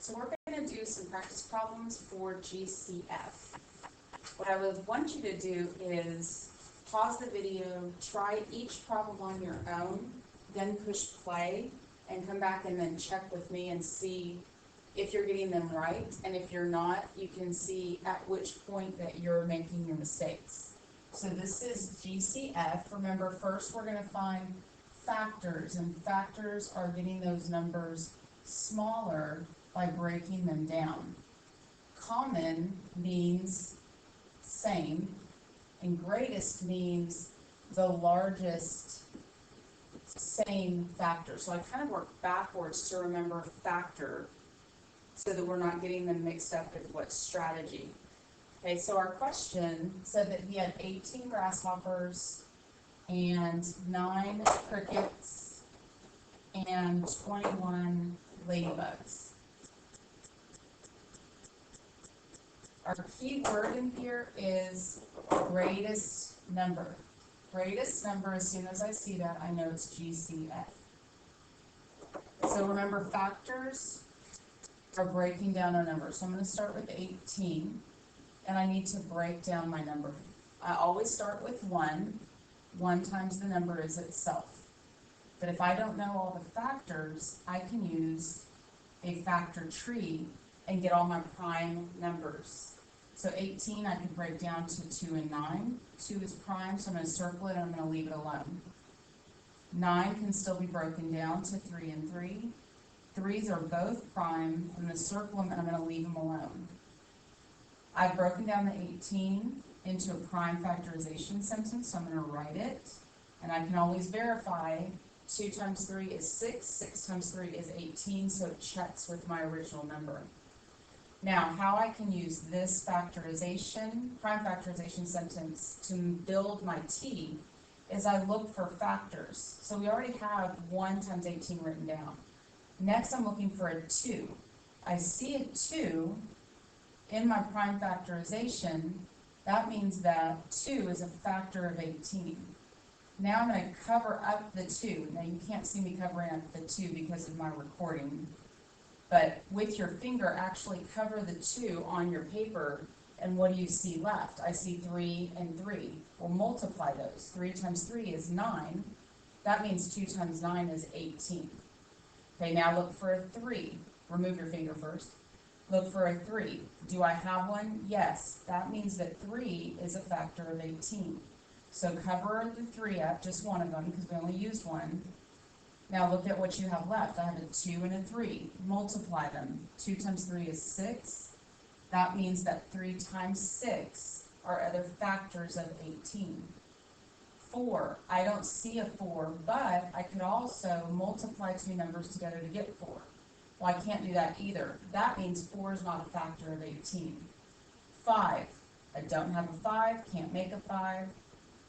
So we're going to do some practice problems for GCF. What I would want you to do is pause the video, try each problem on your own, then push play, and come back and then check with me and see if you're getting them right. And if you're not, you can see at which point that you're making your mistakes. So this is GCF. Remember, first we're going to find factors, and factors are getting those numbers smaller by breaking them down. Common means same, and greatest means the largest same factor. So I kind of work backwards to remember factor so that we're not getting them mixed up with what strategy. Okay, so our question said that he had 18 grasshoppers and 9 crickets and 21 ladybugs. Our key word in here is greatest number. Greatest number, as soon as I see that, I know it's GCF. So remember, factors are breaking down our numbers. So I'm going to start with 18, and I need to break down my number. I always start with 1. 1 times the number is itself. But if I don't know all the factors, I can use a factor tree and get all my prime numbers. So 18 I can break down to 2 and 9. 2 is prime, so I'm going to circle it and I'm going to leave it alone. 9 can still be broken down to 3 and 3. 3s are both prime. I'm going to circle them and I'm going to leave them alone. I've broken down the 18 into a prime factorization sentence, so I'm going to write it. And I can always verify 2 times 3 is 6, 6 times 3 is 18, so it checks with my original number. Now, how I can use this factorization, prime factorization sentence to build my T is I look for factors. So we already have 1 times 18 written down. Next, I'm looking for a 2. I see a 2 in my prime factorization. That means that 2 is a factor of 18. Now I'm going to cover up the 2. Now you can't see me covering up the 2 because of my recording. But with your finger, actually cover the 2 on your paper, and what do you see left? I see 3 and 3. We'll multiply those. 3 times 3 is 9. That means 2 times 9 is 18. Okay, now look for a 3. Remove your finger first. Look for a 3. Do I have one? Yes. That means that 3 is a factor of 18. So cover the 3 up, just one of them, because we only used 1. Now look at what you have left. I have a 2 and a 3. Multiply them. 2 times 3 is 6. That means that 3 times 6 are other factors of 18. 4. I don't see a 4, but I could also multiply 2 numbers together to get 4. Well, I can't do that either. That means 4 is not a factor of 18. 5. I don't have a 5, can't make a 5.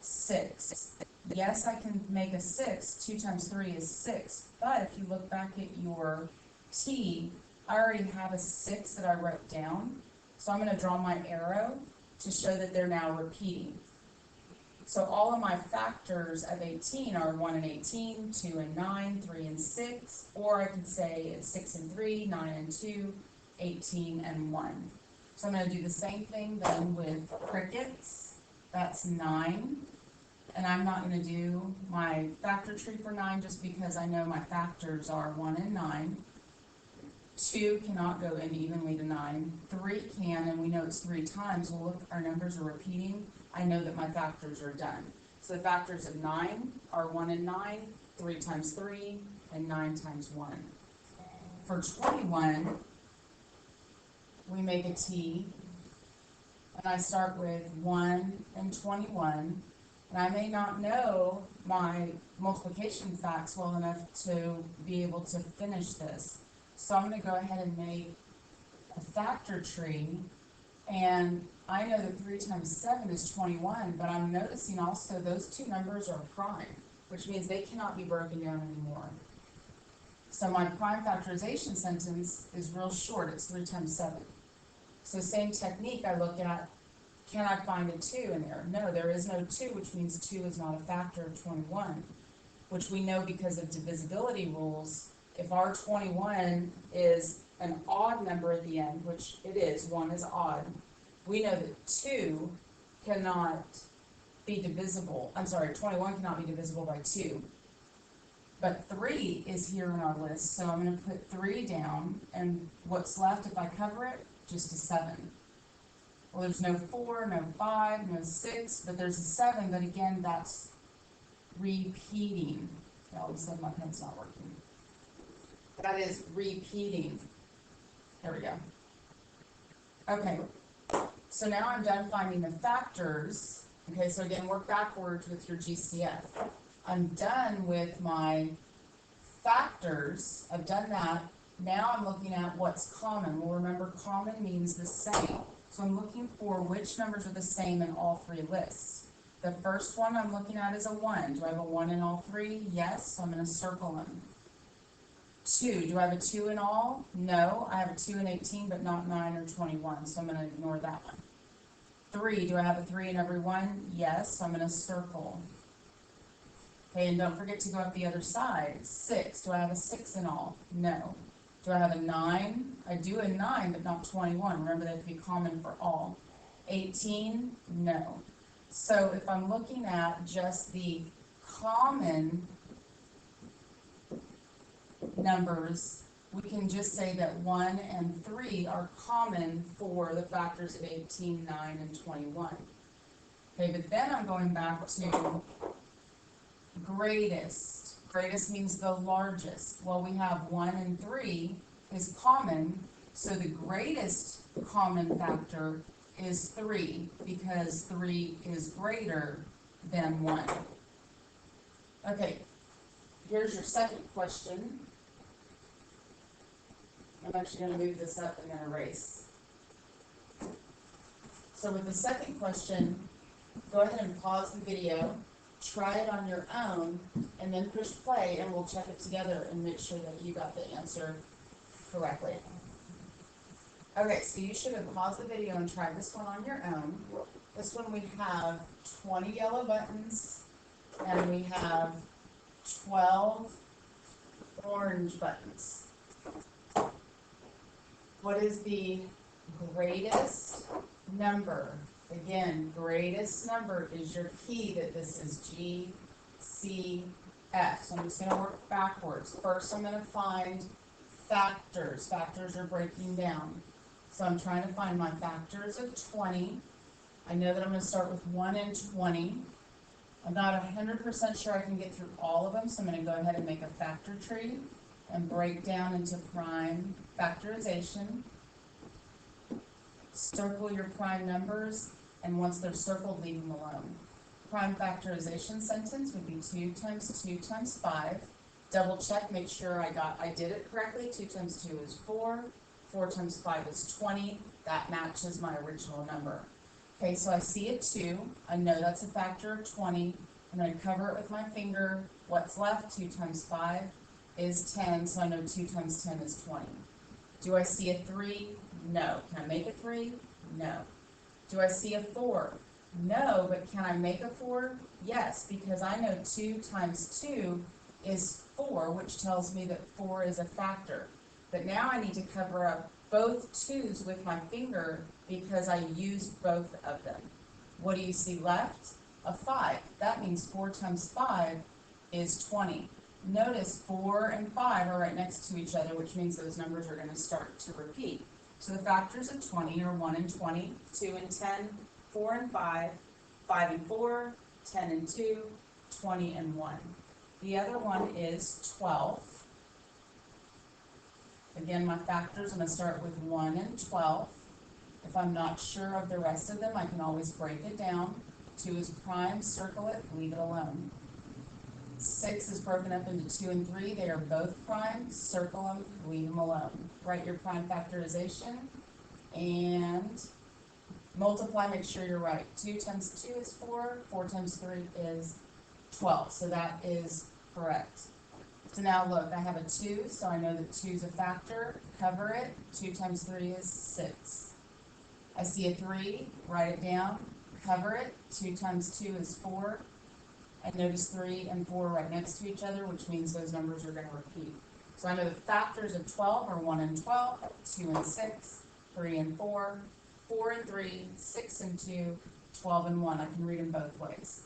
6. Yes, I can make a 6. 2 times 3 is 6. But if you look back at your T, I already have a 6 that I wrote down. So I'm going to draw my arrow to show that they're now repeating. So all of my factors of 18 are 1 and 18, 2 and 9, 3 and 6. Or I could say it's 6 and 3, 9 and 2, 18 and 1. So I'm going to do the same thing then with crickets. That's 9. And I'm not going to do my factor tree for 9 just because I know my factors are 1 and 9. 2 cannot go in evenly to 9. 3 can, and we know it's 3 times. Well, look, our numbers are repeating. I know that my factors are done. So the factors of 9 are 1 and 9, 3 times 3, and 9 times 1. For 21, we make a T, and I start with 1 and 21. And I may not know my multiplication facts well enough to be able to finish this. So I'm going to go ahead and make a factor tree. And I know that 3 times 7 is 21, but I'm noticing also those 2 numbers are prime, which means they cannot be broken down anymore. So my prime factorization sentence is real short. It's 3 times 7. So same technique, I look at, can I find a 2 in there? No, there is no 2, which means 2 is not a factor of 21, which we know because of divisibility rules. If our 21 is an odd number at the end, which it is, 1 is odd, we know that 2 cannot be divisible, 21 cannot be divisible by 2. But 3 is here in our list, so I'm going to put 3 down, and what's left if I cover it? Just a 7. Well, there's no 4, no 5, no 6, but there's a 7, but again, that's repeating. All of a sudden my pen's not working. That is repeating. There we go. Okay, so now I'm done finding the factors. Okay, so again, work backwards with your GCF. I'm done with my factors. I've done that. Now I'm looking at what's common. Well, remember, common means the same. So I'm looking for which numbers are the same in all 3 lists. The first one I'm looking at is a 1. Do I have a 1 in all 3? Yes, so I'm going to circle them. 2, do I have a 2 in all? No, I have a 2 in 18, but not 9 or 21, so I'm going to ignore that one. 3, do I have a 3 in every one? Yes, so I'm going to circle. Okay, and don't forget to go up the other side. 6, do I have a 6 in all? No. Do I have a 9? I do a 9, but not 21. Remember, they have to be common for all. 18? No. So if I'm looking at just the common numbers, we can just say that 1 and 3 are common for the factors of 18, 9, and 21. Okay, but then I'm going back to greatest. Greatest means the largest. Well, we have 1 and 3 is common, so the greatest common factor is 3, because 3 is greater than 1. Okay, here's your second question. I'm actually going to move this up and then erase. So with the second question, go ahead and pause the video, try it on your own, and then push play, and we'll check it together and make sure that you got the answer correctly. Okay, so you should have paused the video and tried this one on your own. This one we have 20 yellow buttons, and we have 12 orange buttons. What is the greatest number? Again, greatest number is your key that this is GCF. So I'm just going to work backwards. First, I'm going to find factors. Factors are breaking down. So I'm trying to find my factors of 20. I know that I'm going to start with 1 and 20. I'm not 100% sure I can get through all of them, so I'm going to go ahead and make a factor tree and break down into prime factorization. Circle your prime numbers, and once they're circled, leave them alone. Prime factorization sentence would be 2 times 2 times 5. Double check, make sure I did it correctly. 2 times 2 is 4. 4 times 5 is 20. That matches my original number. Okay, so I see a 2. I know that's a factor of 20. I'm going to cover it with my finger. What's left? 2 times 5 is 10, so I know 2 times 10 is 20. Do I see a 3? No. Can I make a 3? No. Do I see a 4? No, but can I make a 4? Yes, because I know 2 times 2 is 4, which tells me that 4 is a factor. But now I need to cover up both 2's with my finger because I used both of them. What do you see left? A 5. That means 4 times 5 is 20. Notice 4 and 5 are right next to each other, which means those numbers are going to start to repeat. So the factors of 20 are 1 and 20, 2 and 10, 4 and 5, 5 and 4, 10 and 2, 20 and 1. The other one is 12. Again, my factors, I'm going to start with 1 and 12. If I'm not sure of the rest of them, I can always break it down. 2 is prime, circle it, leave it alone. 6 is broken up into 2 and 3. They are both prime, circle them, leave them alone. Write your prime factorization and multiply, make sure you're right. 2 times 2 is 4, 4 times 3 is 12. So that is correct. So now look, I have a 2, so I know that 2 is a factor. Cover it. 2 times 3 is 6. I see a 3, write it down, cover it. 2 times 2 is 4. I notice 3 and 4 right next to each other, which means those numbers are going to repeat. So I know the factors of 12 are 1 and 12, 2 and 6, 3 and 4, 4 and 3, 6 and 2, 12 and 1. I can read them both ways.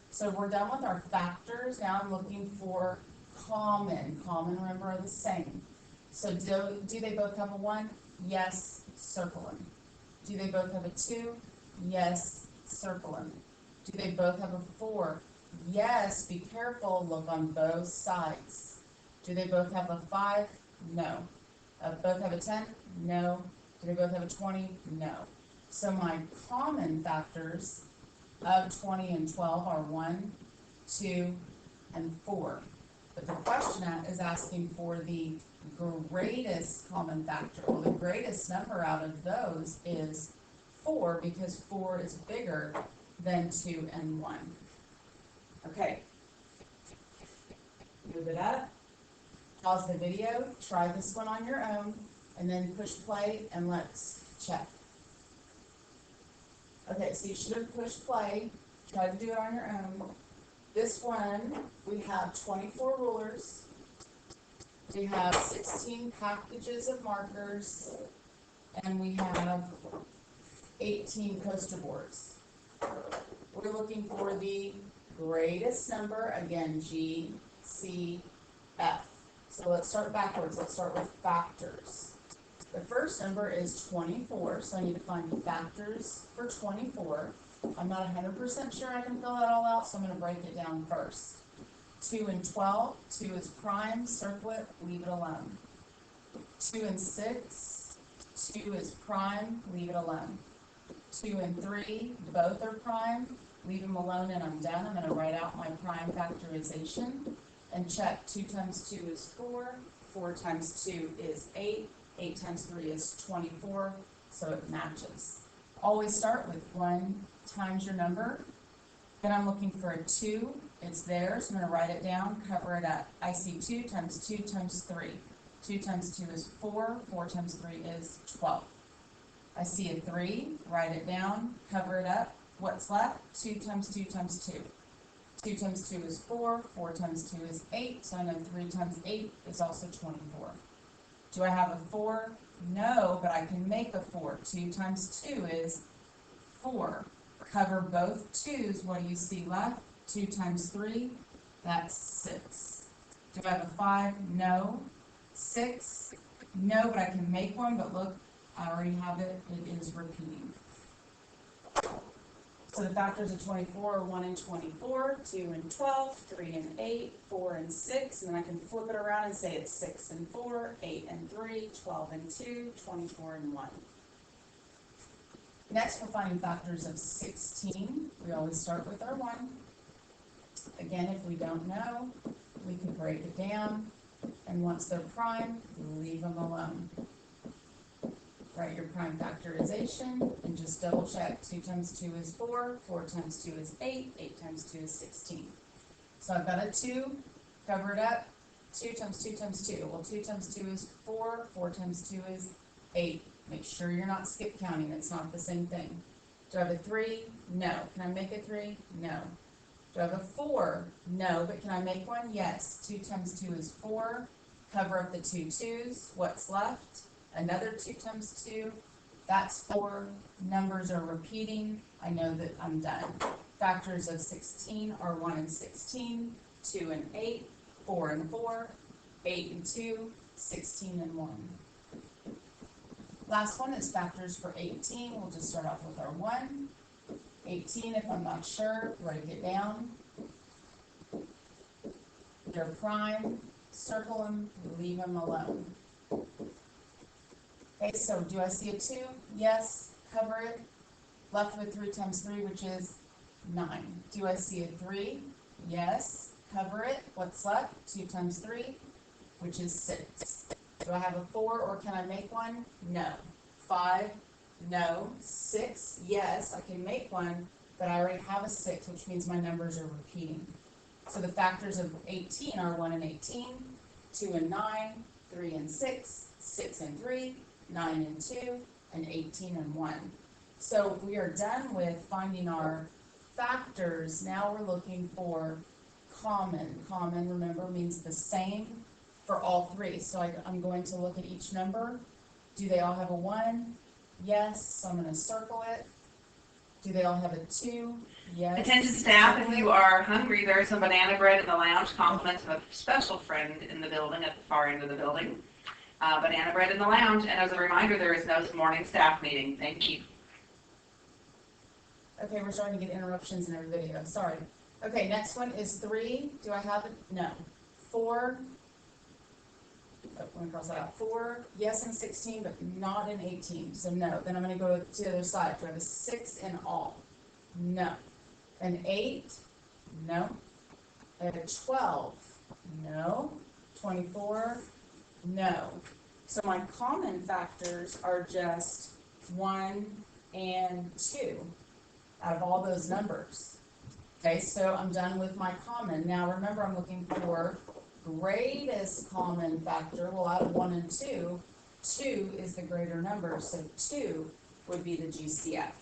So we're done with our factors. Now I'm looking for common. Common, remember, are the same. So do they both have a 1? Yes, circle them. Do they both have a 2? Yes, circle them. Do they both have a 4? Yes, be careful, look on both sides. Do they both have a 5? No. Both have a 10? No. Do they both have a 20? No. So my common factors of 20 and 12 are 1, 2, and 4. But the question is asking for the greatest common factor. Well, the greatest number out of those is 4 because 4 is bigger than 2 and 1. Okay. Move it up. Pause the video. Try this one on your own. And then push play and let's check. Okay, so you should have pushed play. Try to do it on your own. This one, we have 24 rulers. We have 16 packages of markers. And we have 18 poster boards. We're looking for the greatest number, again, G, C, F. So let's start backwards. Let's start with factors. The first number is 24, so I need to find the factors for 24. I'm not 100% sure I can fill that all out, so I'm going to break it down first. 2 and 12, 2 is prime, circle it, leave it alone. 2 and 6, 2 is prime, leave it alone. 2 and 3, both are prime, leave them alone, and I'm done. I'm going to write out my prime factorization and check. 2 times 2 is 4, 4 times 2 is 8, 8 times 3 is 24, so it matches. Always start with 1 times your number. Then I'm looking for a 2. It's there, so I'm going to write it down, cover it up. I see 2 times 2 times 3. 2 times 2 is 4, 4 times 3 is 12. I see a 3, write it down, cover it up. What's left? 2 times 2 times 2. 2 times 2 is 4, 4 times 2 is 8, so I know 3 times 8 is also 24. Do I have a 4? No, but I can make a 4. 2 times 2 is 4. Cover both 2's. What do you see left? 2 times 3, that's 6. Do I have a 5? No. 6? No, but I can make one, but look, I already have it. It is repeating. So the factors of 24 are 1 and 24, 2 and 12, 3 and 8, 4 and 6, and then I can flip it around and say it's 6 and 4, 8 and 3, 12 and 2, 24 and 1. Next, we're finding factors of 16. We always start with our 1. Again, if we don't know, we can break it down, and once they're prime, leave them alone. Write your prime factorization and just double check. 2 times 2 is 4, 4 times 2 is 8, 8 times 2 is 16. So I've got a 2, cover it up, 2 times 2 times 2. Well, 2 times 2 is 4, 4 times 2 is 8. Make sure you're not skip counting, it's not the same thing. Do I have a 3? No. Can I make a 3? No. Do I have a 4? No, but can I make one? Yes. 2 times 2 is 4. Cover up the 2 2's. What's left? Another 2 times 2, that's 4. Numbers are repeating. I know that I'm done. Factors of 16 are 1 and 16, 2 and 8, 4 and 4, 8 and 2, 16 and 1. Last one is factors for 18. We'll just start off with our 1. 18, if I'm not sure, write it down. They're prime, circle them, leave them alone. Okay, so do I see a 2? Yes, cover it. Left with 3 times 3, which is 9. Do I see a 3? Yes, cover it. What's left? 2 times 3, which is 6. Do I have a 4 or can I make one? No. 5? No. 6? Yes, I can make one, but I already have a 6, which means my numbers are repeating. So the factors of 18 are 1 and 18, 2 and 9, 3 and 6, 6 and 3, 9 and 2, and 18 and 1. So we are done with finding our factors. Now we're looking for common. Common, remember, means the same for all three. So I'm going to look at each number. Do they all have a 1? Yes, so I'm going to circle it. Do they all have a 2? Yes. Attention staff, if you are hungry, there is some banana bread in the lounge. Compliments of a special friend in the building at the far end of the building. Banana bread in the lounge. And as a reminder, there is no morning staff meeting. Thank you. Okay, we're starting to get interruptions in our video. Sorry. Okay, next one is 3. Do I have it? No. 4. Oh, let me cross that out. 4. Yes, in 16, but not in 18. So no. Then I'm going to go to the other side. Do I have a 6 in all? No. An 8? No. I have a 12? No. 24? No. So my common factors are just 1 and 2 out of all those numbers. Okay, so I'm done with my common. Now remember, I'm looking for greatest common factor. Well, out of 1 and 2, 2 is the greater number, so 2 would be the GCF.